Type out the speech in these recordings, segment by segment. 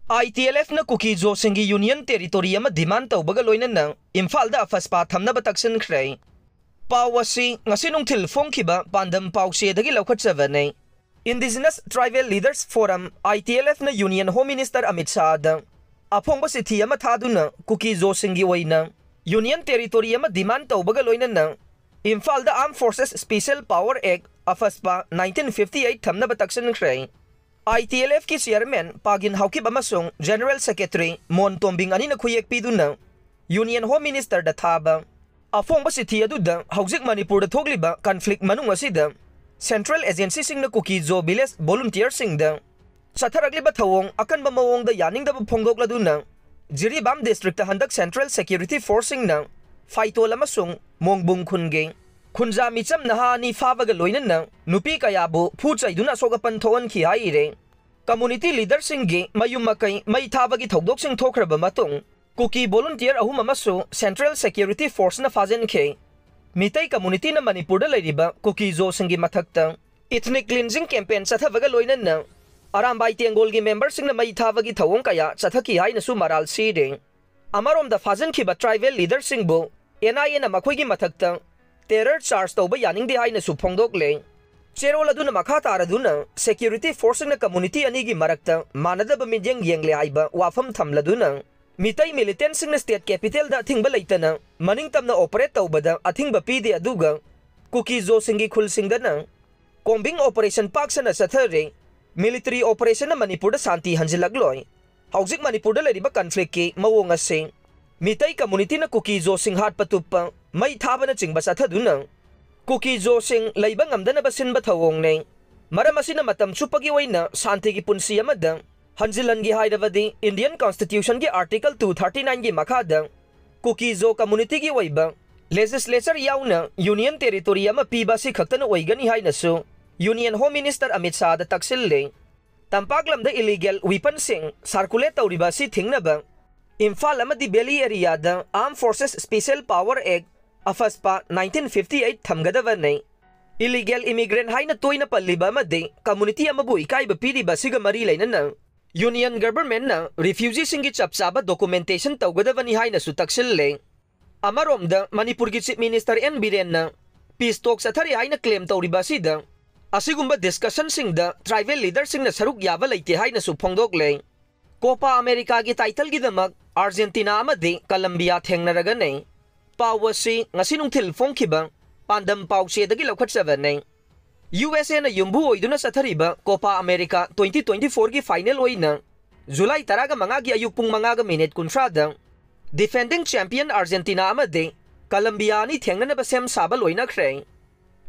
ITLF na Kuki Jo Singi Union Territory ama demand tawbaga loinana Imphal da afaspa thamnaba taksinkhre. Paw asi ngasinung thil phongkhiba pandam pawse dagi laukhatchavane. Indigenous Tribal Leaders Forum ITLF na Union Home Minister Amit Shah da aphongba sithi ama thaduna Kuki Jo Singi oina Union Territory ama demand tawbaga loinana Imphal da Armed Forces Special Power Act afaspa 1958 thamnaba taksinkhre. ITLF ki chairman Pagin Haukib amasung General Secretary Mon Tombing ani na khuyek piduna Union Home Minister da thaba afongba sithi aduda hauzik Manipur da thogliba conflict manung asida Central Agency sing na Kuki Jo Village volunteer sing da satharagliba thawong akanba mawong da yaning da phongdokladuna Jiribam district da handak Central Security Force sing na Faitol amasung Mongbung khunge Khunja micham nahani fabaga loinana nupi kayabu phuchaiduna sogapan thoan khi haire community leader singgi mayumakai mai thabagi thodok sing thokraba matung Kuki volunteer ahum amasu Central Security Force na fajen khe mitai community na Manipur da leiriba Kuki Jo singi mathakta ethnic cleansing campaign chathavaga loinana arambai tengol gi member sing na mai thabagi thawong kaya chathaki haina su maral sire amarom da fajen khiba tribal leader singbu NIA na makhoi gi mathakta terror charge tawba yaning de haina su phongdok le cherol aduna makha taraduna security force na community ani gi marakta manadaba midyang yengle haiba wafam thamladuna mitai militant sing na state capital da thingba leitana maning tamna operate tawbada athingba pide aduga Kuki Jo singi khul singdana combing operation park sana sathare military operation na Manipur da santi hanjilagloi hauzik Manipur da leriba conflict ki mawong ase mitai community na Kuki Jo sing hat patupa mai thabana chingba sathaduna Kuki Jo sing leiba ngamdana basinba thawong ne maramasina matam chupagi oina santi gi punsi amada hanjilan gi haidavadi Indian Constitution gi article 239 gi makhada Kuki Jo community gi oiba legislature yauna union territory ama piba si khaktana oigani haina su Union Home Minister Amit Shah da taksil le tampaklam da illegal weapon sing circulate tawriba si thingnaba Imphal amadi Belly area da Armed Forces Special Power Act afaspa 1958 thamgadavane illegal immigrant haina toina palliba amade community amabu ikaiba piriba siga mari leinana union government na refugee singi chapchaba documentation tawgadavani haina su taksille amaromda Manipur gi Chief Minister N Biren na peace talks athari haina claim tawriba sida asigumba discussion singda tribal leader singna saruk yaba leite haina su phongdok le Copa America gi title gi damak Argentina amade Colombia thengnaraga nei Pawasi ngasinung thil phongkhiba pandam pawse dagi laukhatchavane USA na yumbu oiduna sathariba Copa America 2024 gi final oina July 15 gi ayuk pung 5 minute kunfrada defending champion Argentina amade Colombia ni thengnana basem sabal oina khre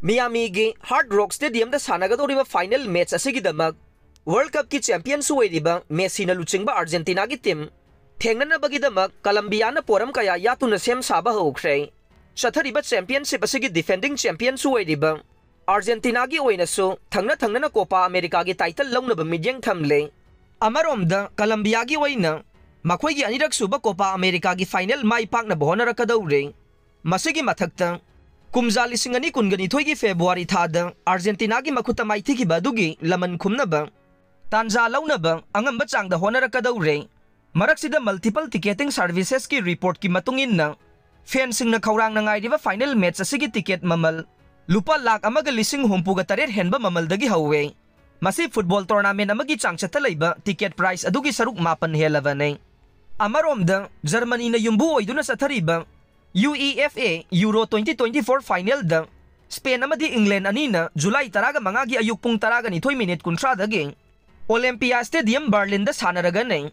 Miami gi Hard Rock Stadium da sanagadoriba final match asigi damak World Cup ki champion suwairiba Messi na luchingba Argentina gi team Thengnana bagidamak Colombia na poram kaya yatuna sem saba hokre chathariba championship asigi defending champion suwairiba Argentina gi oina su thangna na Copa America gi title launaba midyang thamle amaromda Colombia gi oina makhoi gi anirak suba Copa America gi final mai pakna bhonara kadawre masigi mathakta kumjali singani kungani thoi gi February thada Argentina gi makhuta maithi gi badugi laman khumnaba tanja launaba angamba changda honara kadawre Maraksida multiple ticketing services ki report ki matungin na fencing na khaurang na ngairiba final match asigi ticket mamal lupa lakh amaga lising humpuga taret henba mamal dagi hawe masi football tournament amagi changchata leiba ticket price adugi saruk mapan helavane amaromda Germany na yumbu oiduna sathariba UEFA Euro 2024 final da Spain amadi England anina July 15 gi ayuk pung 12 minute kuntra dagi Olympia Stadium Berlin da sanaraga nei